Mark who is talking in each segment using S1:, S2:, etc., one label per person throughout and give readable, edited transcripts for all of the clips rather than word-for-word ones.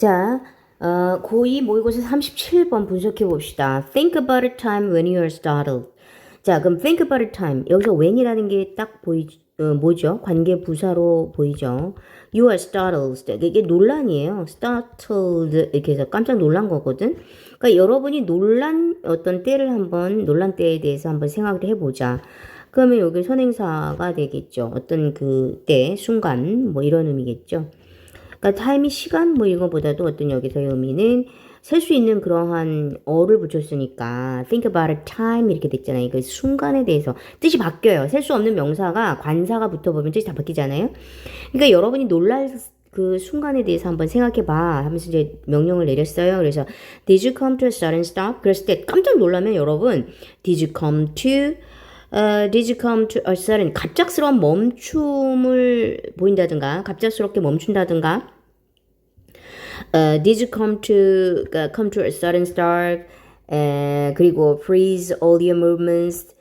S1: 자, 고2 모의고사 37번 분석해 봅시다. Think about a time when you are startled. 자, 그럼 think about a time. 여기서 when이라는 게 딱 뭐죠? 관계 부사로 보이죠? You are startled. 이게 논란이에요. startled 이렇게 해서 깜짝 놀란 거거든. 그러니까 여러분이 어떤 때를 논란 때에 대해서 한번 생각을 해보자. 그러면 여기 선행사가 되겠죠. 어떤 그 때, 순간, 뭐 이런 의미겠죠. 그러니까 타임이 시간 뭐 이거보다도 어떤 여기서의 의미는 셀 수 있는 그러한 어를 붙였으니까 think about a time 이렇게 됐잖아요. 그 순간에 대해서 뜻이 바뀌어요. 셀 수 없는 명사가 관사가 붙어보면 뜻이 다 바뀌잖아요. 그러니까 여러분이 놀랄 그 순간에 대해서 한번 생각해봐 하면서 이제 명령을 내렸어요. 그래서 did you come to a sudden stop? 그랬을 때 깜짝 놀라면 여러분 did you come to a sudden 갑작스러운 멈춤을 보인다든가 갑작스럽게 멈춘다든가 did you come to a sudden start 그리고 freeze all your movements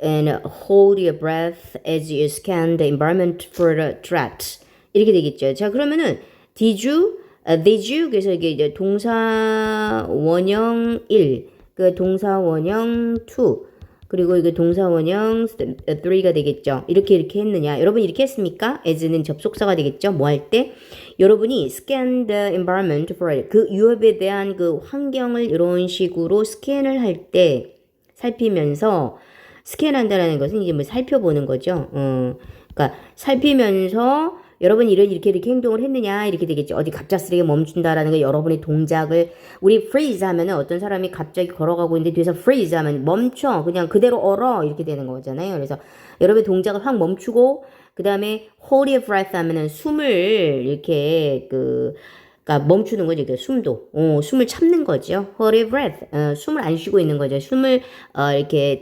S1: and hold your breath as you scan the environment for the threat 이렇게 되겠죠. 자 그러면은 did you 그래서 이게 이제 동사 원형 1 그 동사 원형 2 그리고 이게 동사 원형 3가 되겠죠. 이렇게 했느냐? 여러분 이렇게 했습니까? as는 접속사가 되겠죠. 뭐 할 때? 여러분이 scan the environment for it. 그 유업에 대한 그 환경을 이런 식으로 스캔을 할 때 살피면서 스캔한다라는 것은 이제 뭐 살펴보는 거죠. 그러니까 살피면서 여러분이 이렇게 행동을 했느냐 이렇게 되겠죠. 어디 갑작스레 멈춘다라는 거 여러분의 동작을 우리 freeze 하면은 어떤 사람이 갑자기 걸어가고 있는데 뒤에서 freeze 하면 멈춰 그냥 그대로 얼어 이렇게 되는 거잖아요. 그래서 여러분의 동작을 확 멈추고 그 다음에 hold your breath 하면은 숨을 이렇게 그러니까 멈추는 거죠. 그 숨을 참는 거죠. hold your breath 숨을 안 쉬고 있는 거죠. 숨을 이렇게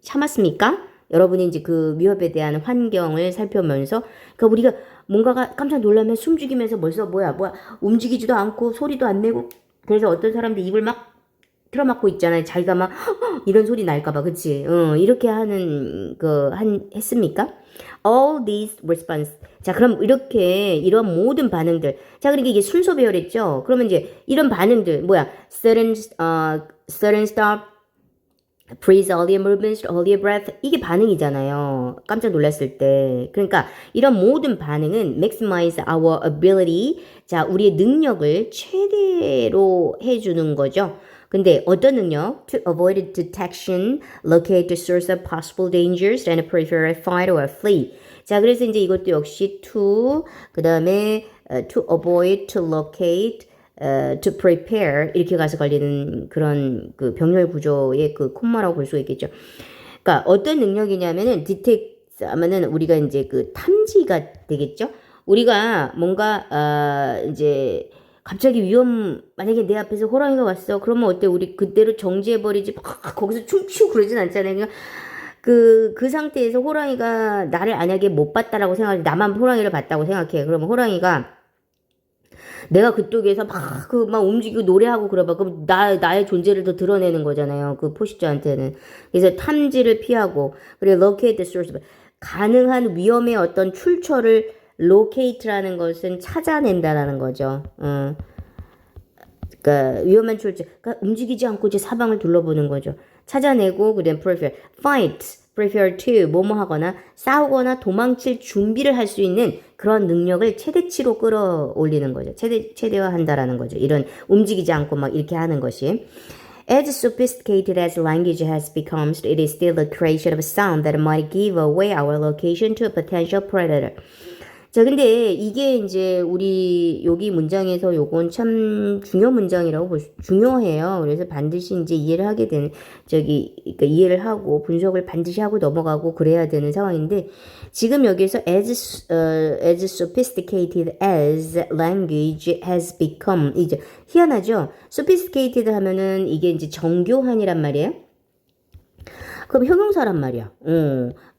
S1: 참았습니까? 여러분이 이제 그 위협에 대한 환경을 살펴보면서 그러니까 우리가 뭔가가 깜짝 놀라면 숨죽이면서 벌써 뭐야 움직이지도 않고 소리도 안 내고 그래서 어떤 사람들 입을 막 틀어막고 있잖아요. 자기가 막 이런 소리 날까봐 그치? 이렇게 했습니까? All these response. 자 그럼 이런 모든 반응들. 자 그러니까 이게 순서 배열했죠. 그러면 이제 이런 반응들 sudden stop. Freeze all your movements, hold your breath. 이게 반응이잖아요. 깜짝 놀랐을 때. 그러니까 이런 모든 반응은 maximize our ability. 자, 우리의 능력을 최대로 해주는 거죠. 근데 어떤 능력? To avoid detection, locate the source of possible dangers, and prepare, fight or flee. 자, 그래서 이제 이것도 역시 그 다음에 to avoid, to locate, to prepare 이렇게 가서 걸리는 그런 그 병렬 구조의 그 콤마라고 볼 수가 있겠죠. 그러니까 어떤 능력이냐면은 detect 하면은 우리가 이제 그 탐지가 되겠죠. 우리가 뭔가 이제 갑자기 만약에 내 앞에서 호랑이가 왔어. 그러면 어때? 우리 그대로 정지해버리지 막 거기서 춤추고 그러진 않잖아요. 그러니까 그 상태에서 호랑이가 나를 만약에 못 봤다라고 생각해 나만 호랑이를 봤다고 생각해. 그러면 호랑이가 내가 그쪽에서 막 움직이고 노래하고 그래봐. 그럼 나의 존재를 더 드러내는 거잖아요. 그 포식자한테는. 그래서 탐지를 피하고, 그리고 locate the source. 가능한 위험의 어떤 출처를 locate라는 것은 찾아낸다라는 거죠. 그러니까 위험한 출처. 그러니까 움직이지 않고 이제 사방을 둘러보는 거죠. 찾아내고, 그다음 prepare, fight. prepare to 뭐뭐 하거나 싸우거나 도망칠 준비를 할 수 있는 그런 능력을 최대치로 끌어올리는 거죠. 최대화한다라는 거죠. 이런 움직이지 않고 막 이렇게 하는 것이. As sophisticated as language has become, it is still the creation of a sound that might give away our location to a potential predator. 자, 근데 이게 이제 우리 여기 문장에서 요건 참 중요해요. 그래서 반드시 이제 이해를 하게 되는, 그러니까 이해를 하고 분석을 반드시 하고 넘어가고 그래야 되는 상황인데, 지금 여기서 as sophisticated as language has become, 이제 희한하죠? sophisticated 하면은 이게 이제 정교한이란 말이에요. 그럼 형용사란 말이야.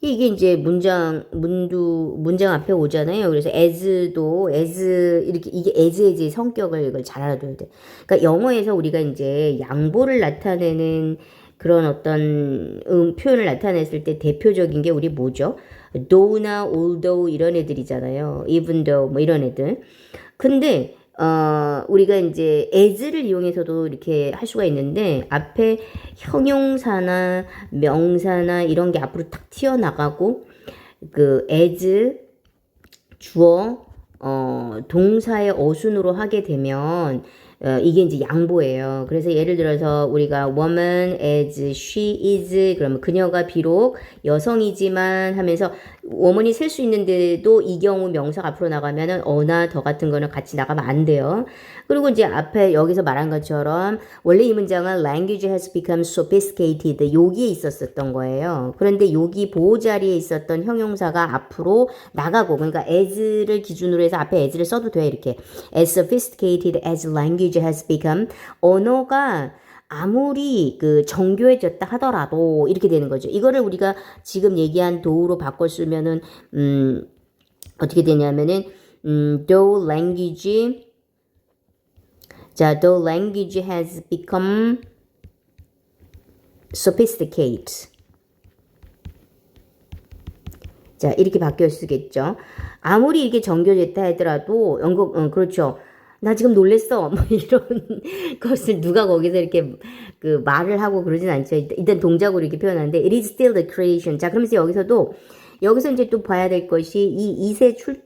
S1: 이게 이제 문장 앞에 오잖아요. 그래서 as도 이렇게 이게 as의 성격을 이걸 잘 알아둬야 돼. 그러니까 영어에서 우리가 이제 양보를 나타내는 그런 어떤 표현을 나타냈을 때 대표적인 게 우리 뭐죠? though나 although 이런 애들이잖아요. even though 뭐 이런 애들. 근데 우리가 이제 as를 이용해서도 이렇게 할 수가 있는데 앞에 형용사나 명사나 이런 게 앞으로 탁 튀어나가고 그 as 주어 동사의 어순으로 하게 되면 이게 이제 양보예요. 그래서 예를 들어서 우리가 woman as she is 그러면 그녀가 비록 여성이지만 하면서 woman이 셀 수 있는데도 이 경우 명사가 앞으로 나가면은 어나 더 같은 거는 같이 나가면 안 돼요. 그리고 이제 앞에 여기서 말한 것처럼 원래 이 문장은 language has become sophisticated 여기에 있었던 거예요. 그런데 여기 보호 자리에 있었던 형용사가 앞으로 나가고 그러니까 as를 기준으로 해서 앞에 as를 써도 돼 이렇게 as sophisticated as language has become 언어가 아무리 그 정교해졌다 하더라도 이렇게 되는 거죠. 이거를 우리가 지금 얘기한 do로 바꿔 쓰면은 어떻게 되냐면은 though language though language has become sophisticated. 자, 이렇게 바뀌어 쓰겠죠. 아무리 이게 정교됐다 하더라도 그렇죠. 나 지금 놀랬어. 뭐 이런 것을 누가 거기서 이렇게 그 말을 하고 그러진 않죠. 일단 동작으로 이렇게 표현하는데 it is still the creation. 자, 그러면서 여기서 이제 또 봐야 될 것이 이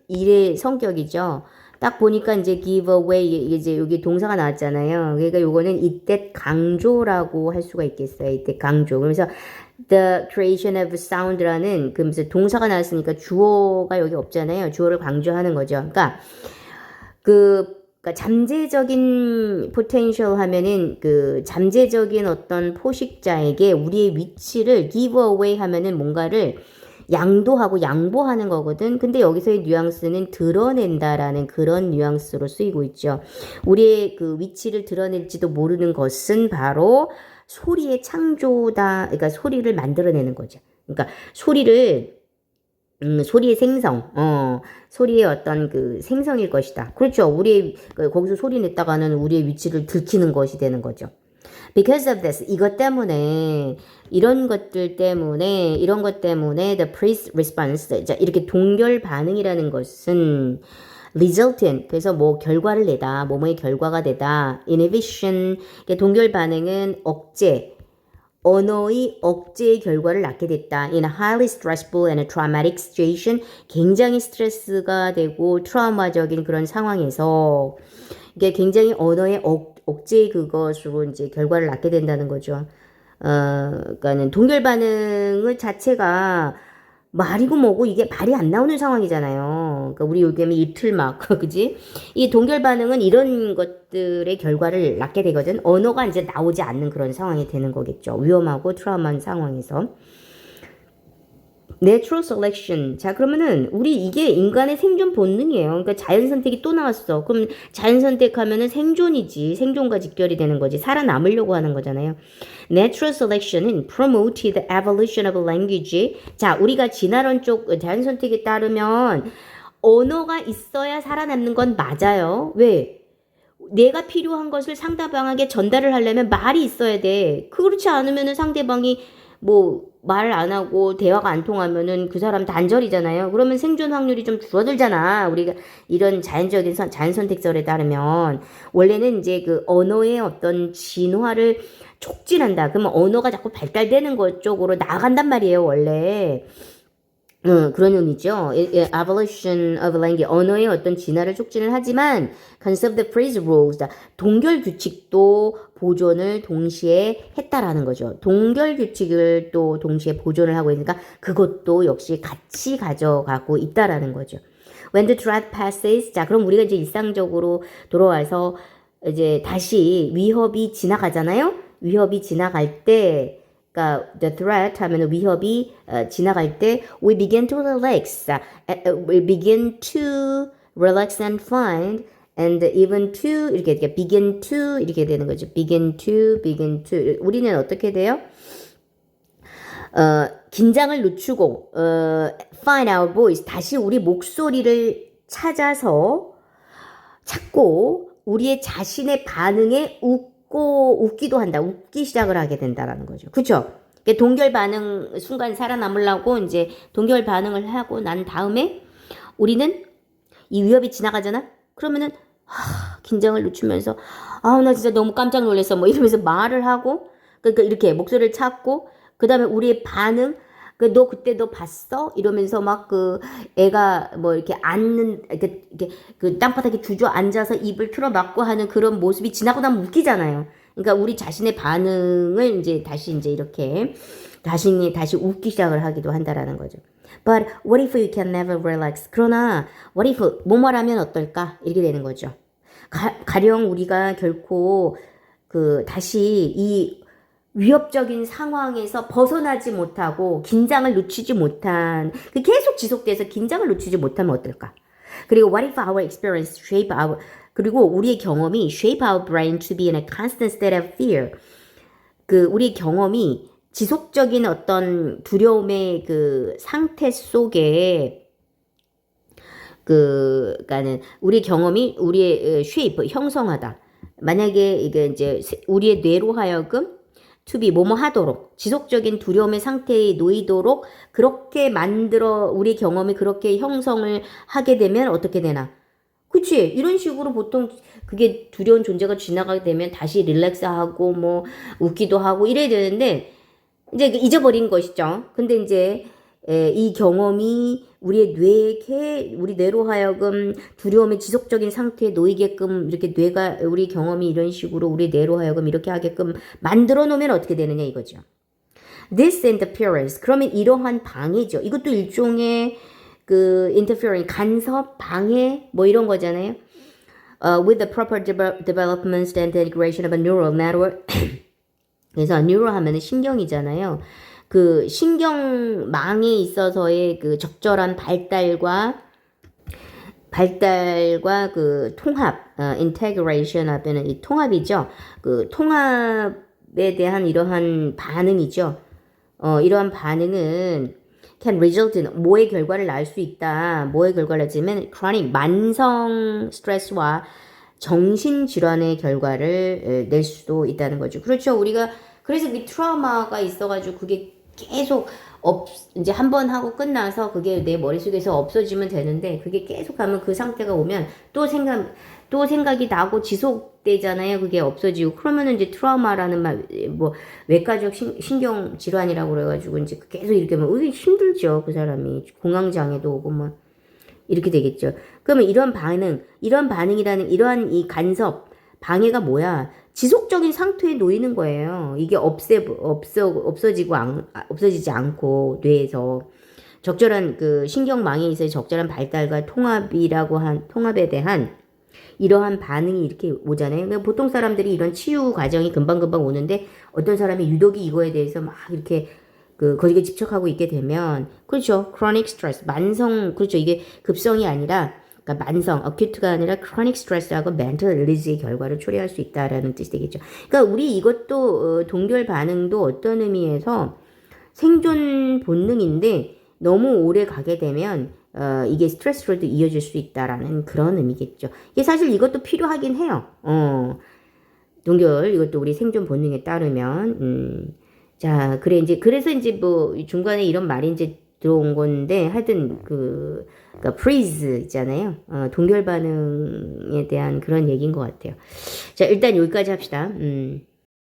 S1: 일의 성격이죠. 딱 보니까 이제 give away 이제 여기 동사가 나왔잖아요. 그러니까 요거는 이때 강조라고 할 수가 있겠어요. 이때 강조. 그래서 the creation of sound라는 그러면서 동사가 나왔으니까 주어가 여기 없잖아요. 주어를 강조하는 거죠. 그러니까 잠재적인 potential 하면은 그 잠재적인 어떤 포식자에게 우리의 위치를 give away 하면은 뭔가를 양도하고 양보하는 거거든. 근데 여기서의 뉘앙스는 드러낸다라는 그런 뉘앙스로 쓰이고 있죠. 우리의 그 위치를 드러낼지도 모르는 것은 바로 소리의 창조다. 그러니까 소리를 만들어내는 거죠. 그러니까 소리의 생성, 소리의 어떤 그 생성일 것이다. 그렇죠. 거기서 소리 냈다가는 우리의 위치를 들키는 것이 되는 거죠. Because of this, 이런 것 때문에, the priest response, 자, 이렇게 동결 반응이라는 것은 result in, 그래서 뭐 결과를 내다, 뭐뭐의 결과가 되다, inhibition, 동결 반응은 언어의 억제의 결과를 낳게 됐다. In a highly stressful and a traumatic situation, 굉장히 스트레스가 되고 트라우마적인 그런 상황에서 이게 굉장히 언어의 억제의 그것으로 이제 결과를 낳게 된다는 거죠. 그러니까는 동결 반응의 자체가 말이고 뭐고 이게 말이 안 나오는 상황이잖아요. 그러니까 우리 요즘에 입틀막, 그지? 이 동결 반응은 이런 것들의 결과를 낳게 되거든. 언어가 이제 나오지 않는 그런 상황이 되는 거겠죠. 위험하고 트라우마한 상황에서. Natural selection. 자, 그러면은 이게 인간의 생존 본능이에요. 그러니까 자연 선택이 또 나왔어. 그럼 자연 선택하면은 생존이지. 생존과 직결이 되는 거지. 살아남으려고 하는 거잖아요. Natural selection은 promote the evolution of language. 자, 우리가 진화론 쪽 자연 선택에 따르면 언어가 있어야 살아남는 건 맞아요. 왜? 내가 필요한 것을 상대방에게 전달을 하려면 말이 있어야 돼. 그렇지 않으면은 상대방이 뭐 말을 안 하고 대화가 안 통하면은 그 사람 단절이잖아요. 그러면 생존 확률이 좀 줄어들잖아. 우리가 이런 자연적인 자연 선택설에 따르면 원래는 이제 그 언어의 어떤 진화를 촉진한다. 그러면 언어가 자꾸 발달되는 것 쪽으로 나아간단 말이에요. 원래. 그런 의미죠. Evolution of language, 언어의 어떤 진화를 촉진을 하지만 conserve the phrase rules, 동결 규칙도 보존을 동시에 했다라는 거죠. 동결 규칙을 또 동시에 보존을 하고 있으니까 그것도 역시 같이 가져가고 있다라는 거죠. When the threat passes, 자, 그럼 우리가 이제 일상적으로 돌아와서 이제 다시 위협이 지나가잖아요. 위협이 지나갈 때 그러니까 the threat 하면 위협이 지나갈 때 we begin to relax, and find and even to 이렇게 begin to 이렇게 되는 거죠. begin to 우리는 어떻게 돼요? 긴장을 늦추고 find our voice 다시 우리 목소리를 찾고 우리의 자신의 반응에 웃기도 한다. 웃기 시작을 하게 된다라는 거죠. 그쵸? 동결 반응 순간 살아남으려고 이제 동결 반응을 하고 난 다음에 우리는 이 위협이 지나가잖아? 그러면은 긴장을 늦추면서 아, 나 진짜 너무 깜짝 놀랐어. 뭐 이러면서 말을 하고 그러니까 이렇게 목소리를 찾고 그다음에 우리의 반응 너 그때 너 봤어? 이러면서 막 그 애가 뭐 이렇게 이렇게 그 땅바닥에 주저앉아서 입을 틀어막고 하는 그런 모습이 지나고 나면 웃기잖아요. 그러니까 우리 자신의 반응을 이제 다시 이제 이렇게 다시 웃기 시작을 하기도 한다라는 거죠. But what if you can never relax? 그러나 what if 뭐뭐라면 어떨까? 이렇게 되는 거죠. 가령 우리가 결코 다시 이 위협적인 상황에서 벗어나지 못하고 긴장을 늦추지 못한 계속 지속돼서 긴장을 늦추지 못하면 어떨까? 그리고 what if our experience shape our 그리고 우리의 경험이 shape our brain to be in a constant state of fear. 우리의 경험이 지속적인 어떤 두려움의 상태 속에 그러니까는 우리 경험이 우리의 shape 형성하다. 만약에 이게 이제 우리의 뇌로 하여금 to be 뭐뭐 하도록 지속적인 두려움의 상태에 놓이도록 그렇게 만들어 우리 경험이 그렇게 형성을 하게 되면 어떻게 되나? 그치? 이런 식으로 보통 그게 두려운 존재가 지나가게 되면 다시 릴렉스하고 뭐 웃기도 하고 이래야 되는데 이제 잊어버린 것이죠. 근데 이제 이 경험이 우리 뇌로 하여금 두려움의 지속적인 상태에 놓이게끔 이렇게 우리 경험이 이런 식으로 우리 뇌로 하여금 이렇게 하게끔 만들어 놓으면 어떻게 되느냐 이거죠. This interference. 그러면 이러한 방해죠. 이것도 일종의 interfering, 간섭, 방해, 뭐 이런 거잖아요. With the proper development and integration of a neural network. 그래서 neural 하면은 신경이잖아요. 신경망에 있어서의 적절한 발달과 통합, integration 하면은 이 통합이죠. 통합에 대한 이러한 반응이죠. 이러한 반응은 can result in 뭐의 결과를 낳을 수 있다. 뭐의 결과를 낳으면 chronic 만성 스트레스와 정신질환의 결과를 낼 수도 있다는 거죠. 그렇죠. 우리가 그래서 트라우마가 있어가지고 그게 계속 이제 한 번 하고 끝나서 그게 내 머릿속에서 없어지면 되는데 그게 계속 하면 그 상태가 오면 또 생각이 나고 지속되잖아요. 그게 없어지고 그러면은 이제 트라우마라는 뭐 외과적 신경 질환이라고 그래가지고 이제 계속 이렇게 하면 힘들죠. 그 사람이 공황장애도 오고 뭐 이렇게 되겠죠. 그러면 이런 반응이라는 이러한 이 간섭 방해가 뭐야? 지속적인 상태에 놓이는 거예요. 이게 없어지지 않고 뇌에서 적절한 신경망에 있어서 적절한 발달과 통합에 대한 이러한 반응이 이렇게 오잖아요. 그러니까 보통 사람들이 이런 치유 과정이 금방금방 오는데 어떤 사람이 유독이 이거에 대해서 막 이렇게 거기에 집착하고 있게 되면 그렇죠. chronic stress 그렇죠. 이게 급성이 아니라 그러니까 만성, acute가 아니라 chronic stress하고 mental illness의 결과를 초래할 수 있다라는 뜻이 되겠죠. 그러니까 우리 이것도 동결 반응도 어떤 의미에서 생존 본능인데 너무 오래 가게 되면 이게 스트레스로도 이어질 수 있다라는 그런 의미겠죠. 이게 사실 이것도 필요하긴 해요. 동결 이것도 우리 생존 본능에 따르면 자 그래서 이제 뭐 중간에 이런 말이 이제 들어온 건데 하여튼 그러니까 freeze 있잖아요. 동결 반응에 대한 그런 얘기인 것 같아요. 자 일단 여기까지 합시다.